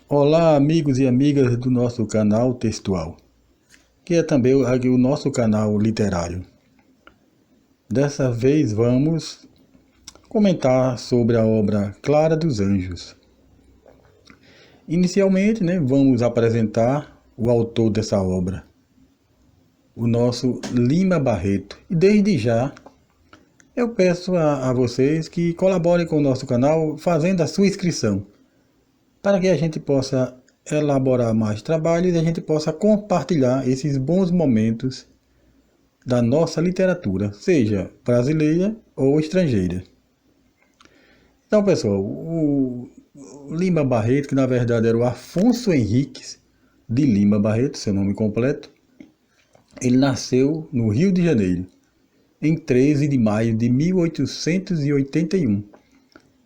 Olá, amigos e amigas do nosso canal textual, que é também o nosso canal literário. Dessa vez vamos comentar sobre a obra Clara dos Anjos. Inicialmente, vamos apresentar o autor dessa obra, o nosso Lima Barreto. E desde já, eu peço a vocês que colaborem com o nosso canal fazendo a sua inscrição, para que a gente possa elaborar mais trabalhos e a gente possa compartilhar esses bons momentos da nossa literatura, seja brasileira ou estrangeira. Então, pessoal, o Lima Barreto, que na verdade era o Afonso Henriques de Lima Barreto, seu nome completo, ele nasceu no Rio de Janeiro, em 13 de maio de 1881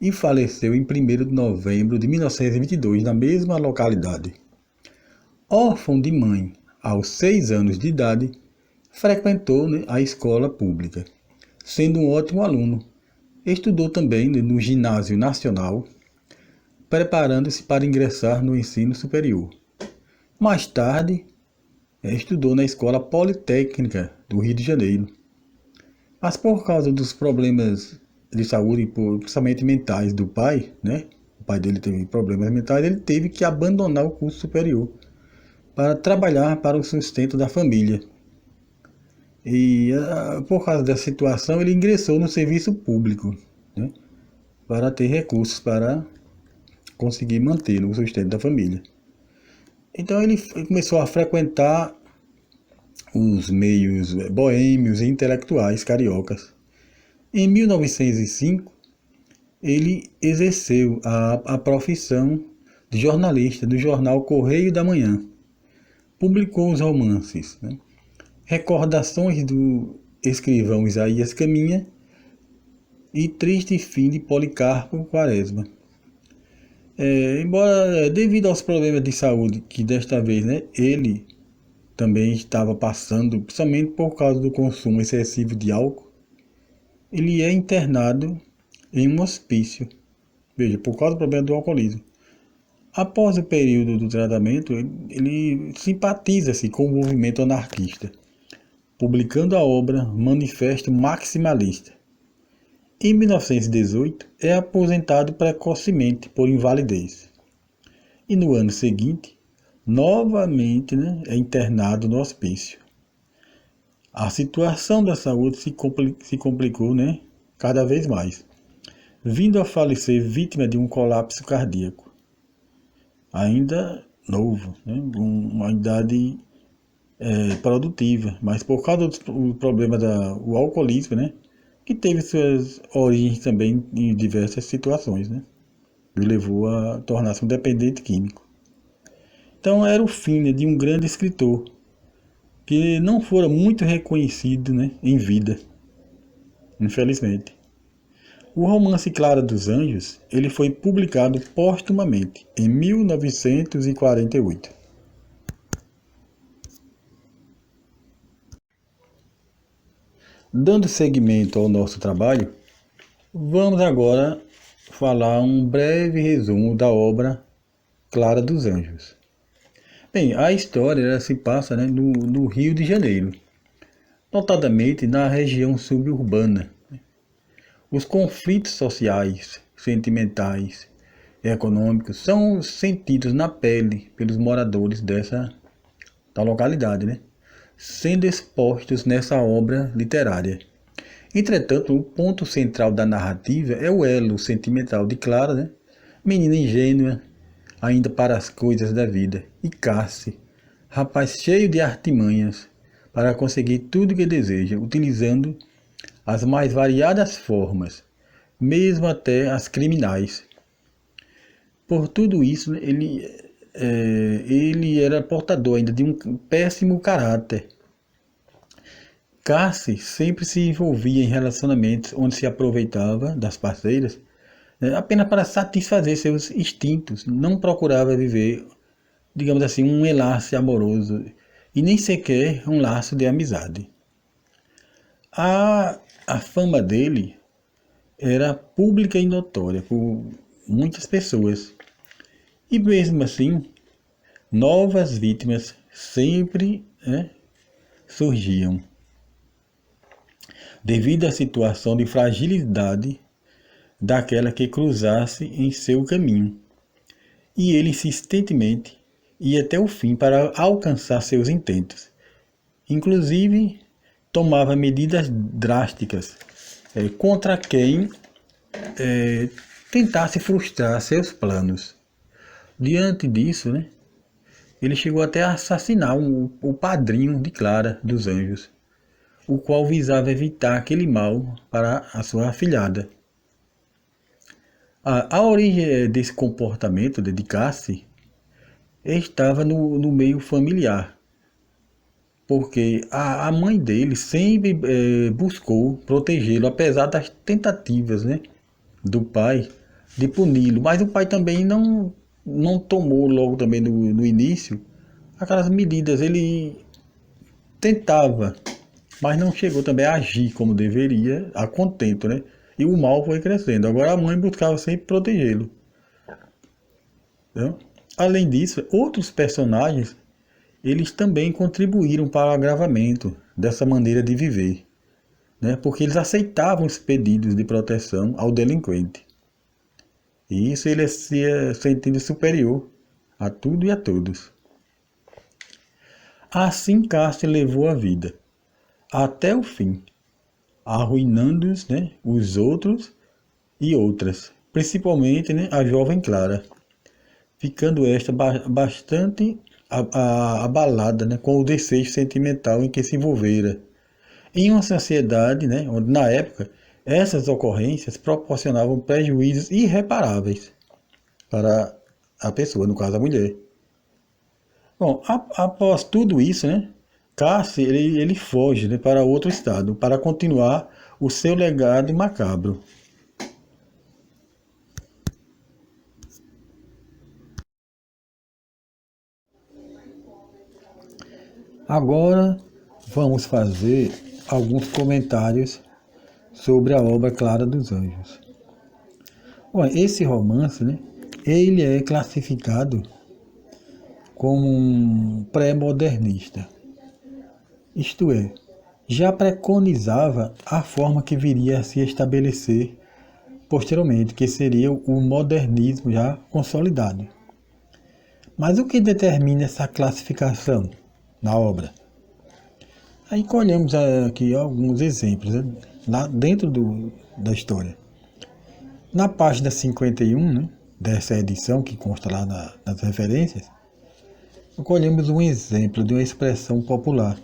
e faleceu em 1º de novembro de 1922, na mesma localidade. Órfão de mãe, aos 6 anos de idade, frequentou a escola pública, sendo um ótimo aluno. Estudou também no Ginásio Nacional, preparando-se para ingressar no ensino superior. Mais tarde, estudou na Escola Politécnica do Rio de Janeiro. Mas por causa dos problemas de saúde, principalmente mentais do pai, o pai dele teve problemas mentais, ele teve que abandonar o curso superior para trabalhar para o sustento da família. E por causa dessa situação, ele ingressou no serviço público, para ter recursos para conseguir manter o sustento da família. Então ele começou a frequentar os meios boêmios e intelectuais cariocas. Em 1905, ele exerceu a profissão de jornalista do jornal Correio da Manhã. Publicou os romances, Recordações do escrivão Isaías Caminha e Triste Fim de Policarpo Quaresma. Embora devido aos problemas de saúde que desta vez ele também estava passando, principalmente por causa do consumo excessivo de álcool, ele é internado em um hospício, veja, por causa do problema do alcoolismo. Após o período do tratamento, ele simpatiza-se com o movimento anarquista, publicando a obra Manifesto Maximalista. Em 1918, é aposentado precocemente por invalidez. E no ano seguinte, novamente é internado no hospício. A situação da saúde se complicou cada vez mais, vindo a falecer vítima de um colapso cardíaco. Ainda novo, uma idade produtiva, mas por causa do problema do alcoolismo, que teve suas origens também em diversas situações, que levou a tornar-se um dependente químico. Então era o fim de um grande escritor, que não fora muito reconhecido em vida, infelizmente. O romance Clara dos Anjos, ele foi publicado póstumamente em 1948. Dando seguimento ao nosso trabalho, vamos agora falar um breve resumo da obra Clara dos Anjos. Bem, a história se passa no Rio de Janeiro, notadamente na região suburbana. Os conflitos sociais, sentimentais e econômicos são sentidos na pele pelos moradores da localidade, sendo expostos nessa obra literária. Entretanto, o ponto central da narrativa é o elo sentimental de Clara, menina ingênua ainda para as coisas da vida, e Cassi, rapaz cheio de artimanhas para conseguir tudo que deseja, utilizando as mais variadas formas, mesmo até as criminais. Por tudo isso, ele era portador ainda de um péssimo caráter. Cassi sempre se envolvia em relacionamentos onde se aproveitava das parceiras apenas para satisfazer seus instintos, não procurava viver, digamos assim, um enlace amoroso e nem sequer um laço de amizade. A fama dele era pública e notória por muitas pessoas, E mesmo assim, novas vítimas sempre, né, surgiam, devido à situação de fragilidade daquela que cruzasse em seu caminho. E ele insistentemente ia até o fim para alcançar seus intentos. Inclusive, tomava medidas drásticas contra quem tentasse frustrar seus planos. Diante disso, né, ele chegou até a assassinar o padrinho de Clara dos Anjos, o qual visava evitar aquele mal para a sua afilhada. A origem desse comportamento de Cassie estava no meio familiar, porque a mãe dele sempre buscou protegê-lo, apesar das tentativas, né, do pai de puni-lo, mas o pai também não tomou logo também no início aquelas medidas. Ele tentava, mas não chegou também a agir como deveria, a contento, né? E o mal foi crescendo. Agora a mãe buscava sempre protegê-lo. Né? Além disso, outros personagens, eles também contribuíram para o agravamento dessa maneira de viver, né? Porque eles aceitavam os pedidos de proteção ao delinquente. E isso ele se sentindo superior a tudo e a todos. Assim Cássio levou a vida até o fim, arruinando, né, os outros e outras, principalmente, né, a jovem Clara, ficando esta bastante abalada, né, com o desejo sentimental em que se envolvera. Em uma sociedade, né, onde na época essas ocorrências proporcionavam prejuízos irreparáveis para a pessoa, no caso a mulher. Bom, após tudo isso, né, Cassie ele foge, né, para outro estado para continuar o seu legado macabro. Agora vamos fazer alguns comentários sobre a obra Clara dos Anjos. Bom, esse romance, né, ele é classificado como um pré-modernista, isto é, já preconizava a forma que viria a se estabelecer posteriormente, que seria o modernismo já consolidado. Mas o que determina essa classificação na obra? Aí colhemos aqui alguns exemplos, né, lá dentro da história. Na página 51, né, dessa edição, que consta lá nas referências, colhemos um exemplo de uma expressão popular,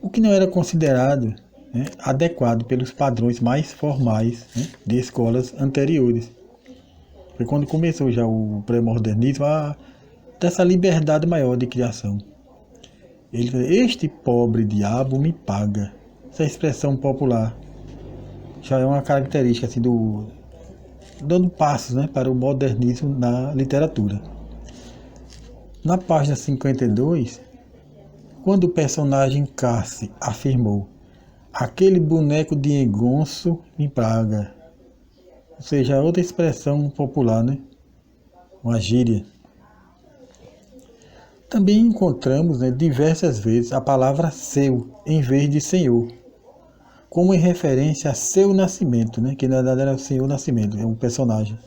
o que não era considerado, né, adequado pelos padrões mais formais, né, de escolas anteriores. Foi quando começou já o pré-modernismo, dessa liberdade maior de criação. Este pobre diabo me paga. Essa expressão popular já é uma característica assim, dando passos, né, para o modernismo na literatura. Na página 52, quando o personagem Cassie afirmou: aquele boneco de engonço me praga. Ou seja, outra expressão popular, né? Uma gíria. Também encontramos, né, diversas vezes a palavra seu em vez de senhor, como em referência a seu nascimento, né? Que na verdade era o Senhor Nascimento, é um personagem.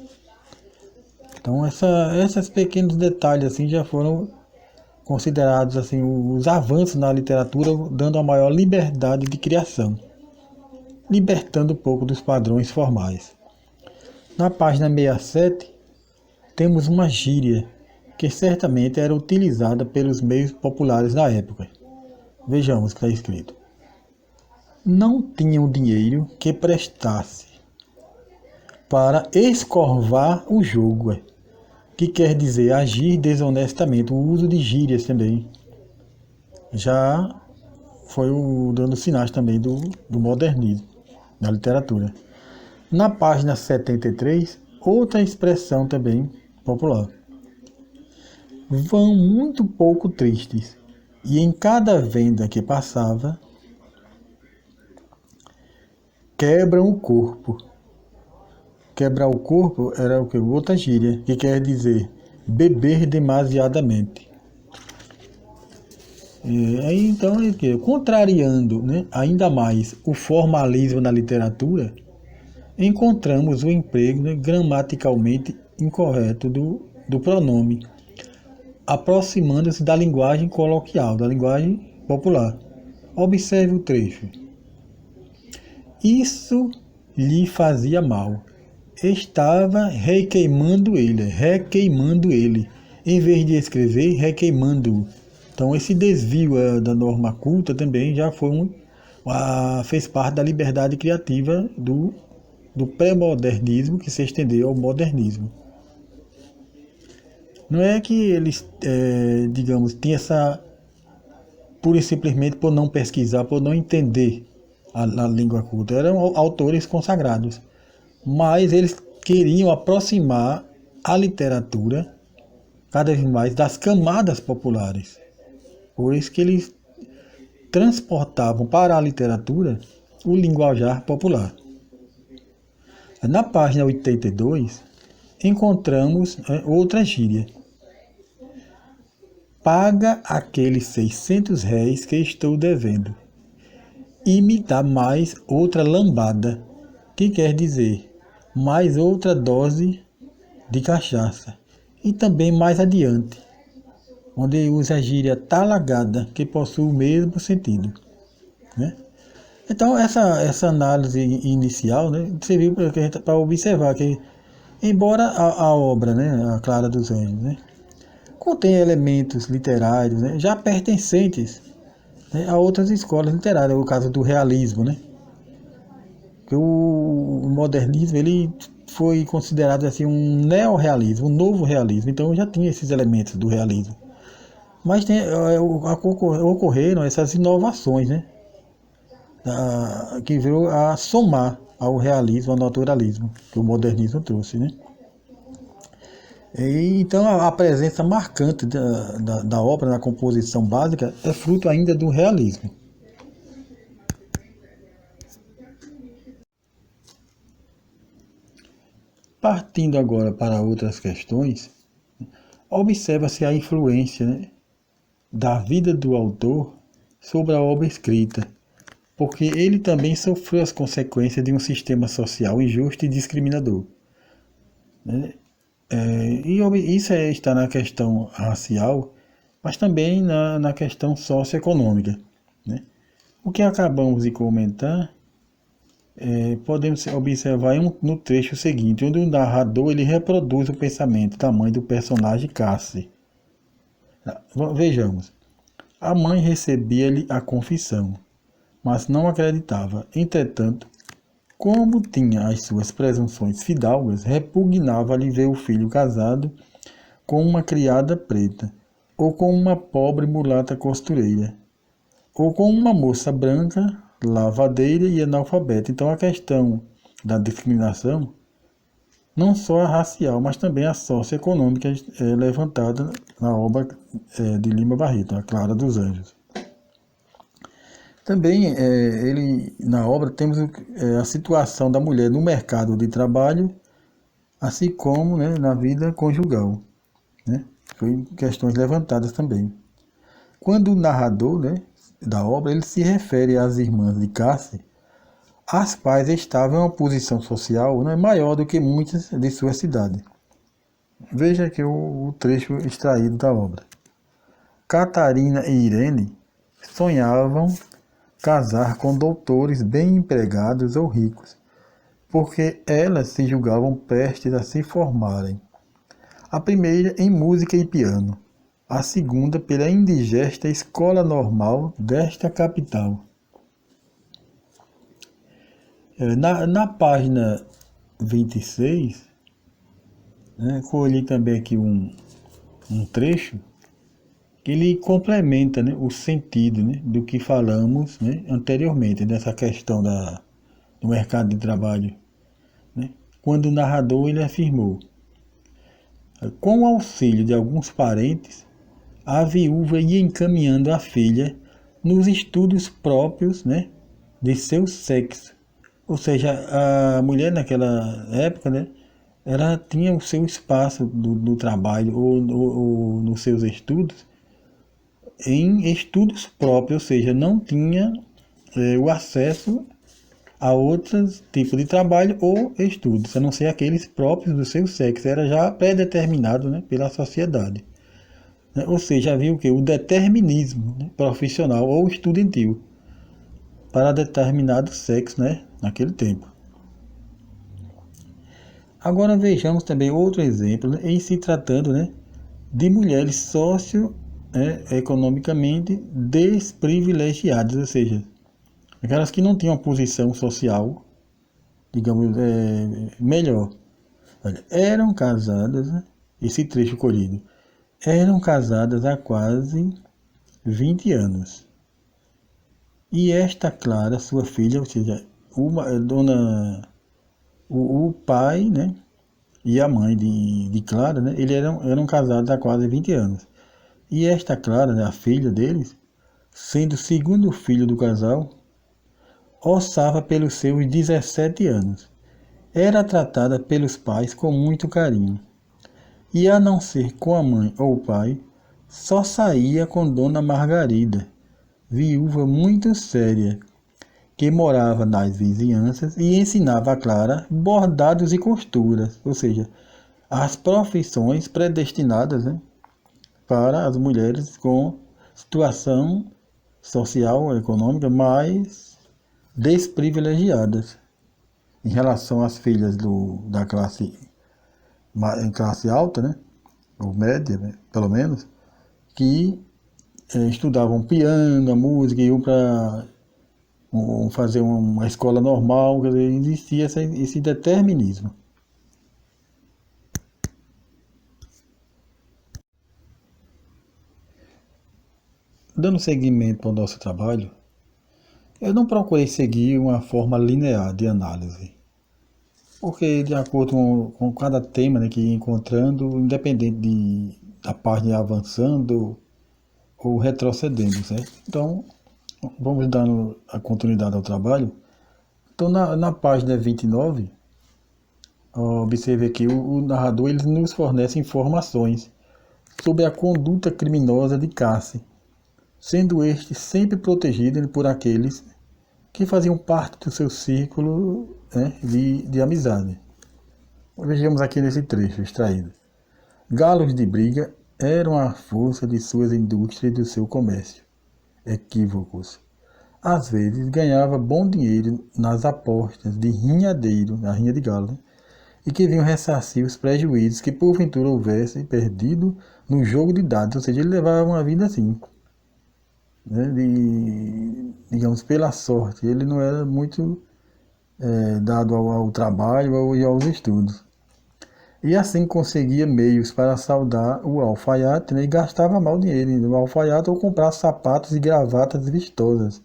Então esses pequenos detalhes assim já foram considerados assim os avanços na literatura, dando a maior liberdade de criação, libertando um pouco dos padrões formais. Na página 67, temos uma gíria que certamente era utilizada pelos meios populares da época. Vejamos o que está escrito. Não tinham dinheiro que prestasse para escorvar o jogo, que quer dizer agir desonestamente. O uso de gírias também já foi dando sinais também do modernismo na literatura. Na página 73, outra expressão também popular. Vão muito pouco tristes, e em cada venda que passava, quebram o corpo. Quebrar o corpo era o que? Outra gíria, que quer dizer beber demasiadamente. Aí então, contrariando, né, ainda mais o formalismo na literatura, encontramos o emprego, né, gramaticalmente incorreto do pronome, aproximando-se da linguagem coloquial, da linguagem popular. Observe o trecho. Isso lhe fazia mal. Estava requeimando ele, em vez de escrever, requeimando-o. Então esse desvio da norma culta também já foi fez parte da liberdade criativa do pré-modernismo que se estendeu ao modernismo. Não é que eles, digamos, tinham essa, pura e simplesmente por não pesquisar, por não entender a língua culta. Eram autores consagrados, mas eles queriam aproximar a literatura cada vez mais das camadas populares. Por isso que eles transportavam para a literatura o linguajar popular. Na página 82, encontramos outra gíria. Paga aqueles 600 réis que estou devendo e me dá mais outra lambada, que quer dizer mais outra dose de cachaça. E também mais adiante, onde usa a gíria talagada, que possui o mesmo sentido, né? Então, essa análise inicial, né, serviu para observar que, embora a obra, né, A Clara dos Anjos, né, contém elementos literários, né, já pertencentes, né, a outras escolas literárias, o caso do realismo, né, que o modernismo ele foi considerado assim um neorrealismo, um novo realismo, então já tinha esses elementos do realismo. Mas ocorreram essas inovações, né, que veio a somar ao realismo, ao naturalismo, que o modernismo trouxe, né? E, então a presença marcante da obra na composição básica é fruto ainda do realismo. Partindo agora para outras questões, observa-se a influência, né, da vida do autor sobre a obra escrita, porque ele também sofreu as consequências de um sistema social injusto e discriminador, né? E isso está na questão racial, mas também na questão socioeconômica, né? O que acabamos de comentar, podemos observar no trecho seguinte, onde o narrador ele reproduz o pensamento da mãe do personagem Cassie. Vejamos. A mãe recebia-lhe a confissão, mas não acreditava. Entretanto, como tinha as suas presunções fidalgas, repugnava-lhe ver o filho casado com uma criada preta, ou com uma pobre mulata costureira, ou com uma moça branca, lavadeira e analfabeta. Então a questão da discriminação, não só a racial, mas também a socioeconômica, é levantada na obra de Lima Barreto, A Clara dos Anjos. Também na obra temos a situação da mulher no mercado de trabalho, assim como, né, na vida conjugal, né? Foi questões levantadas também. Quando o narrador, né, da obra ele se refere às irmãs de Cassie, as quais estavam em uma posição social, né, maior do que muitas de sua cidade. Veja aqui o trecho extraído da obra. Catarina e Irene sonhavam casar com doutores bem empregados ou ricos, porque elas se julgavam prestes a se formarem. A primeira em música e piano, a segunda pela indigesta escola normal desta capital. Na página 26, né, colhi também aqui um trecho que ele complementa, né, o sentido, né, do que falamos, né, anteriormente, dessa questão do mercado de trabalho, né, quando o narrador ele afirmou: com o auxílio de alguns parentes, a viúva ia encaminhando a filha nos estudos próprios, né, de seu sexo. Ou seja, a mulher naquela época, né, ela tinha o seu espaço do trabalho ou nos seus estudos em estudos próprios, ou seja, não tinha o acesso a outros tipos de trabalho ou estudos, a não ser aqueles próprios do seu sexo, era já pré-determinado, né, pela sociedade. Né? Ou seja, havia o que? O determinismo, né, profissional ou estudantil para determinado sexo, né, naquele tempo. Agora vejamos também outro exemplo, né, em se tratando, né, de mulheres socioeconomicamente desprivilegiadas, ou seja, aquelas que não tinham uma posição social, digamos, melhor. Olha, eram casadas, né, esse trecho colhido, eram casadas há quase 20 anos. E esta Clara, sua filha, ou seja, o pai, né, e a mãe de Clara, né, eles eram casados há quase 20 anos. E esta Clara, né, a filha deles, sendo o segundo filho do casal, ossava pelos seus 17 anos. Era tratada pelos pais com muito carinho. E a não ser com a mãe ou o pai, só saía com Dona Margarida, viúva muito séria, que morava nas vizinhanças e ensinava a Clara bordados e costuras, ou seja, as profissões predestinadas, né, para as mulheres com situação social, econômica mais desprivilegiadas em relação às filhas da em classe alta, né, ou média, né, pelo menos, que estudavam piano, a música, iam para fazer uma escola normal, quer dizer, existia esse determinismo. Dando seguimento ao nosso trabalho, eu não procurei seguir uma forma linear de análise, porque de acordo com cada tema, né, que ia encontrando, independente da página ir avançando ou retrocedendo, certo? Então, vamos dando a continuidade ao trabalho. Então, na página 29, observe aqui, o narrador ele nos fornece informações sobre a conduta criminosa de Cassie, sendo este sempre protegido por aqueles que faziam parte do seu círculo, né, de amizade. Vejamos aqui nesse trecho extraído. Galos de briga eram a força de suas indústrias e do seu comércio. Equívocos. Às vezes ganhava bom dinheiro nas apostas de rinhadeiro, a rinha de galo, né? E que vinham ressarcir os prejuízos que porventura houvesse perdido no jogo de dados, ou seja, ele levava uma vida assim, né, digamos, pela sorte. Ele não era muito dado ao trabalho e aos estudos. E assim conseguia meios para saldar o alfaiate, né, e gastava mal dinheiro no alfaiate ou comprar sapatos e gravatas vistosas.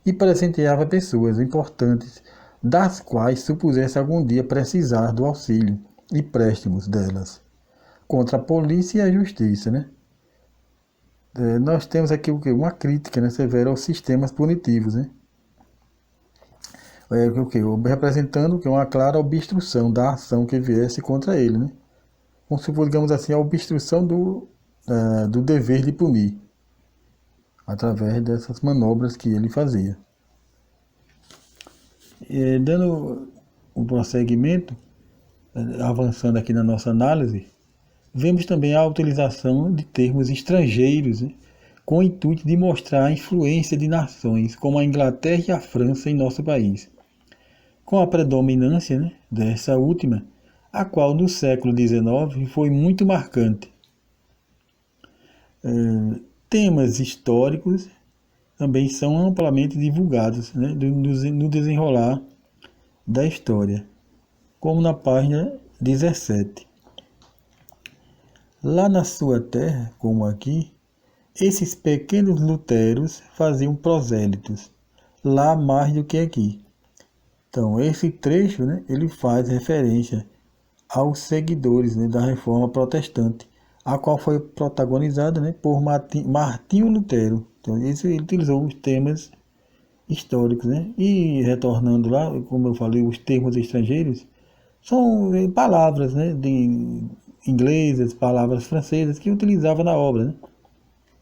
E presenteava pessoas importantes, das quais supusesse algum dia precisar do auxílio e préstimos delas, contra a polícia e a justiça, né? Nós temos aqui o quê? Uma crítica, né, severa aos sistemas punitivos, né? O quê? Representando que uma clara obstrução da ação que viesse contra ele, né? Como se for, digamos assim, a obstrução do dever de punir, através dessas manobras que ele fazia. Dando um prosseguimento, avançando aqui na nossa análise, vemos também a utilização de termos estrangeiros, né, com o intuito de mostrar a influência de nações como a Inglaterra e a França em nosso país, com a predominância, né, dessa última, a qual no século XIX foi muito marcante. Temas históricos também são amplamente divulgados, né, no desenrolar da história, como na página 17. Lá na sua terra, como aqui, esses pequenos luteros faziam prosélitos, lá mais do que aqui. Então, esse trecho, né, ele faz referência aos seguidores, né, da Reforma Protestante, a qual foi protagonizada, né, por Martinho Lutero. Então, ele utilizou os temas históricos, né? E retornando lá, como eu falei, os termos estrangeiros, São palavras, né, de inglesas, palavras francesas que utilizava na obra, né,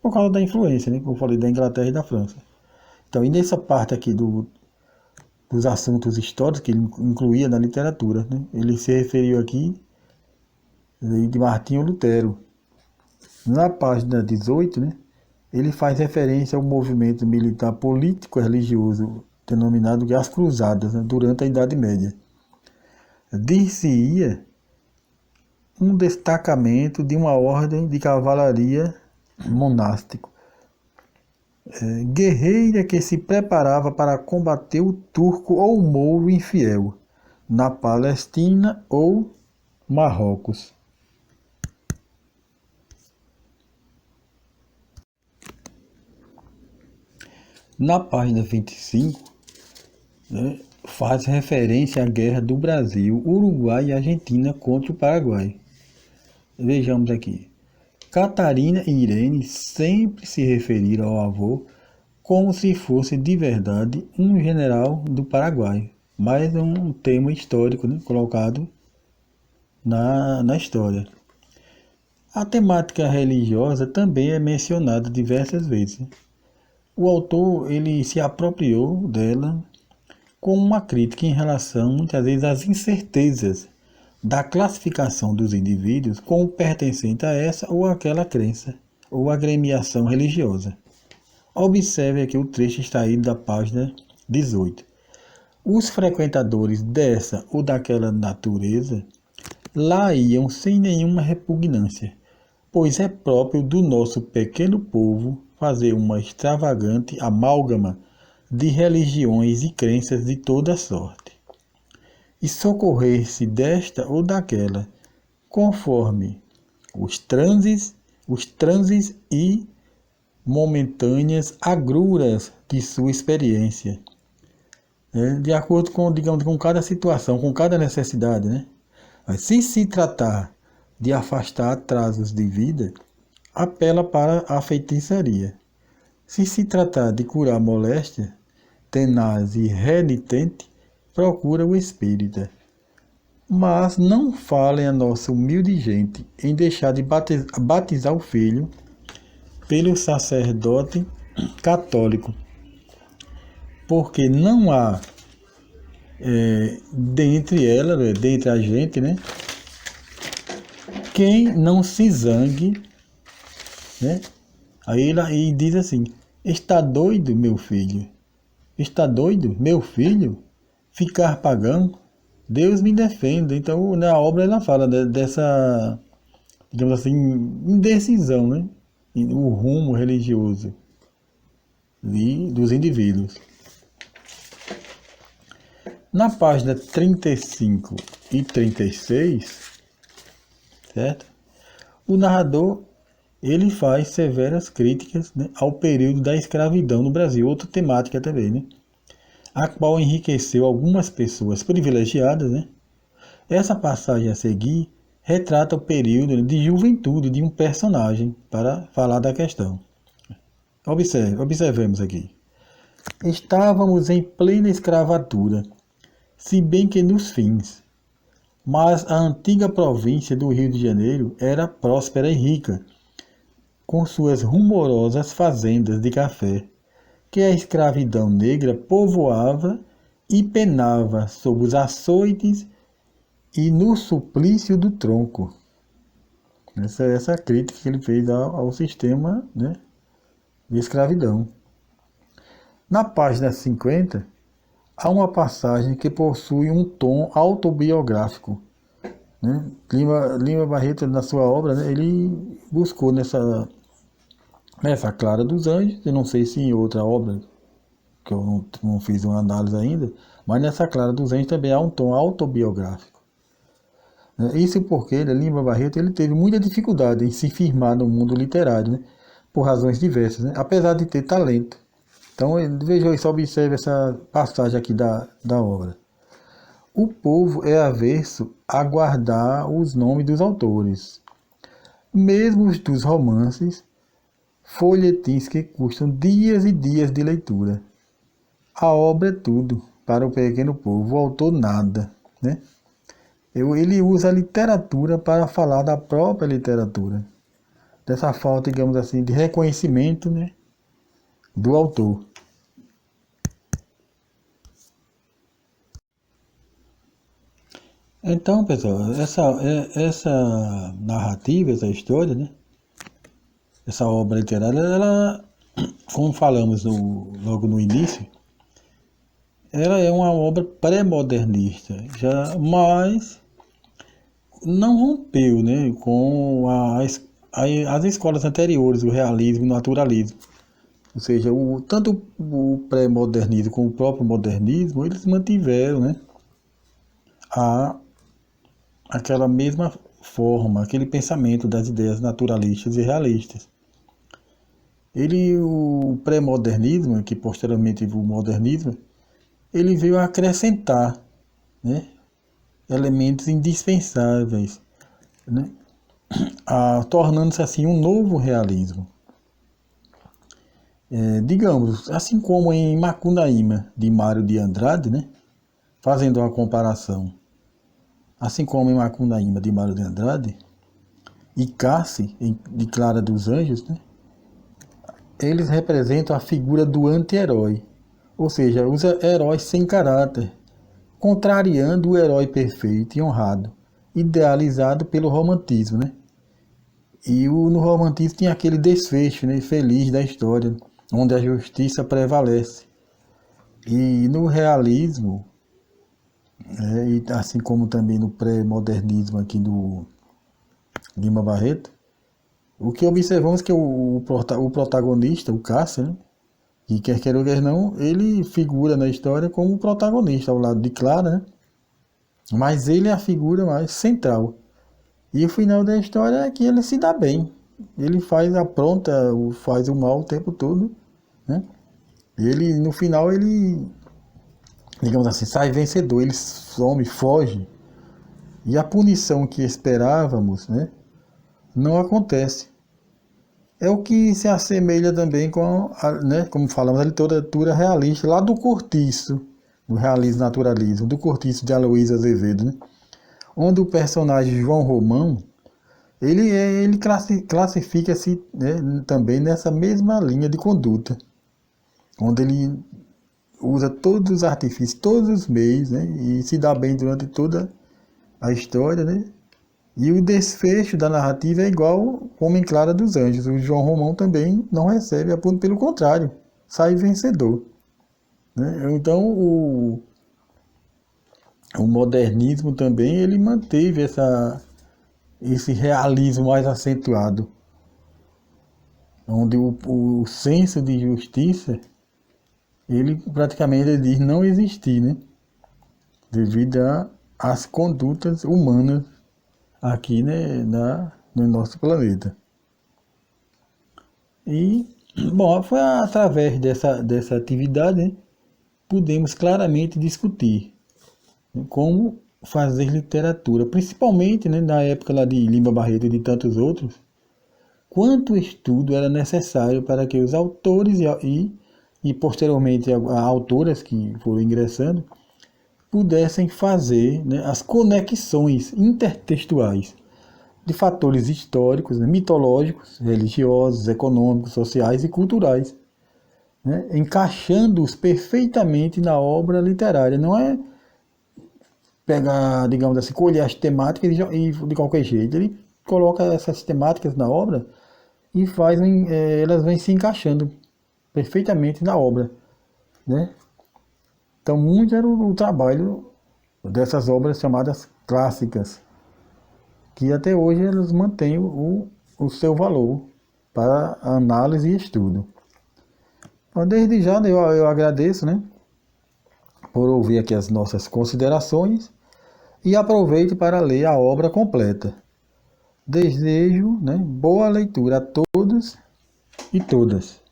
por causa da influência, né, como eu falei, da Inglaterra e da França. Então, e nessa parte aqui dos assuntos históricos que ele incluía na literatura, né, ele se referiu aqui de Martinho Lutero. Na página 18, né, ele faz referência ao movimento militar político religioso denominado de as Cruzadas, né, durante a Idade Média. Dir-se-ia um destacamento de uma ordem de cavalaria monástico, guerreira que se preparava para combater o turco ou o mouro infiel na Palestina ou Marrocos. Na página 25, né, faz referência à guerra do Brasil, Uruguai e Argentina contra o Paraguai. Vejamos aqui. Catarina e Irene sempre se referiram ao avô como se fosse de verdade um general do Paraguai. Mais um tema histórico, né, colocado na história. A temática religiosa também é mencionada diversas vezes. O autor ele se apropriou dela como uma crítica em relação, muitas vezes, às incertezas da classificação dos indivíduos como pertencente a essa ou aquela crença ou agremiação religiosa. Observe aqui o trecho extraído da página 18. Os frequentadores dessa ou daquela natureza lá iam sem nenhuma repugnância, pois é próprio do nosso pequeno povo fazer uma extravagante amálgama de religiões e crenças de toda sorte, e socorrer-se desta ou daquela, conforme os transes e momentâneas agruras de sua experiência, né? De acordo com, digamos, com cada situação, com cada necessidade, né? Mas se tratar de afastar atrasos de vida, apela para a feitiçaria. Se tratar de curar moléstia, tenaz e renitente, procura o espírita. Mas não falem a nossa humilde gente em deixar de batizar o filho pelo sacerdote católico, porque não há dentre a gente, né, quem não se zangue, né? Aí ele diz assim: está doido, meu filho? Está doido, meu filho? Ficar pagão? Deus me defenda. Então, na obra ela fala dessa, digamos assim, indecisão, né? O rumo religioso dos indivíduos. Na página 35 e 36, certo? O narrador ele faz severas críticas, né, ao período da escravidão no Brasil, outra temática também, né? A qual enriqueceu algumas pessoas privilegiadas, né? Essa passagem a seguir retrata o período de juventude de um personagem para falar da questão. Observemos aqui. Estávamos em plena escravatura, se bem que nos fins, mas a antiga província do Rio de Janeiro era próspera e rica, com suas rumorosas fazendas de café, que a escravidão negra povoava e penava sob os açoites e no suplício do tronco. Essa é a crítica que ele fez ao sistema, né, de escravidão. Na página 50, há uma passagem que possui um tom autobiográfico, né? Lima Barreto, na sua obra, né, ele buscou nessa Clara dos Anjos, eu não sei se em outra obra, que eu não fiz uma análise ainda, mas nessa Clara dos Anjos também há um tom autobiográfico. Isso porque Lima Barreto ele teve muita dificuldade em se firmar no mundo literário, né, por razões diversas, né, apesar de ter talento. Então, veja só, observe essa passagem aqui da obra. O povo é averso a guardar os nomes dos autores, mesmo os dos romances, folhetins que custam dias e dias de leitura. A obra é tudo para o pequeno povo, o autor nada, né? Ele usa a literatura para falar da própria literatura, dessa falta, digamos assim, de reconhecimento, né, do autor. Então, pessoal, essa narrativa, essa história, né, essa obra literária, ela, como falamos logo no início, ela é uma obra pré-modernista, mas não rompeu, né, com as escolas anteriores, o realismo e o naturalismo. Ou seja, tanto o pré-modernismo como o próprio modernismo, eles mantiveram, né, aquela mesma forma, aquele pensamento das ideias naturalistas e realistas. O pré-modernismo, que posteriormente o modernismo, ele veio acrescentar, né, elementos indispensáveis, né, tornando-se assim um novo realismo. Digamos, assim como em Macunaíma, de Mário de Andrade, né, fazendo uma comparação, assim como em Macunaíma, de Mário de Andrade, e Cassi, de Clara dos Anjos, né, eles representam a figura do anti-herói, ou seja, os heróis sem caráter, contrariando o herói perfeito e honrado, idealizado pelo romantismo, né? E no romantismo tem aquele desfecho, né, feliz da história, onde a justiça prevalece. E no realismo, e assim como também no pré-modernismo aqui do Lima Barreto, o que observamos é que o protagonista, o Cássio, né, que quer queira ou quer não, ele figura na história como o protagonista, ao lado de Clara, né? Mas ele é a figura mais central. E o final da história é que ele se dá bem. Ele faz o mal o tempo todo, né? No final, digamos assim, sai vencedor, ele some, foge. E a punição que esperávamos, né, não acontece. É o que se assemelha também com, né, como falamos, a literatura realista lá do Cortiço, do realismo naturalismo, do Cortiço de Aloysio Azevedo, né? Onde o personagem João Romão, ele classifica-se, né, também nessa mesma linha de conduta, onde ele usa todos os artifícios, todos os meios, né, e se dá bem durante toda a história, né? E o desfecho da narrativa é igual como em Clara dos Anjos. O João Romão também não recebe apoio, pelo contrário, sai vencedor, né? Então o modernismo também ele manteve esse realismo mais acentuado, onde o senso de justiça ele praticamente diz não existir, né? Devido às condutas humanas aqui, né, no nosso planeta. E, bom, foi através dessa atividade, né, pudemos claramente discutir, né, como fazer literatura, principalmente, né, na época lá de Lima Barreto e de tantos outros, quanto estudo era necessário para que os autores e posteriormente autoras que foram ingressando pudessem fazer, né, as conexões intertextuais de fatores históricos, né, mitológicos, religiosos, econômicos, sociais e culturais, né, encaixando-os perfeitamente na obra literária. Não é pegar, digamos assim, colher as temáticas e de qualquer jeito. Ele coloca essas temáticas na obra e elas vêm se encaixando perfeitamente na obra, né? Então, muito era o trabalho dessas obras chamadas clássicas, que até hoje elas mantêm o seu valor para análise e estudo. Então, desde já eu agradeço, né, por ouvir aqui as nossas considerações e aproveite para ler a obra completa. Desejo, né, boa leitura a todos e todas.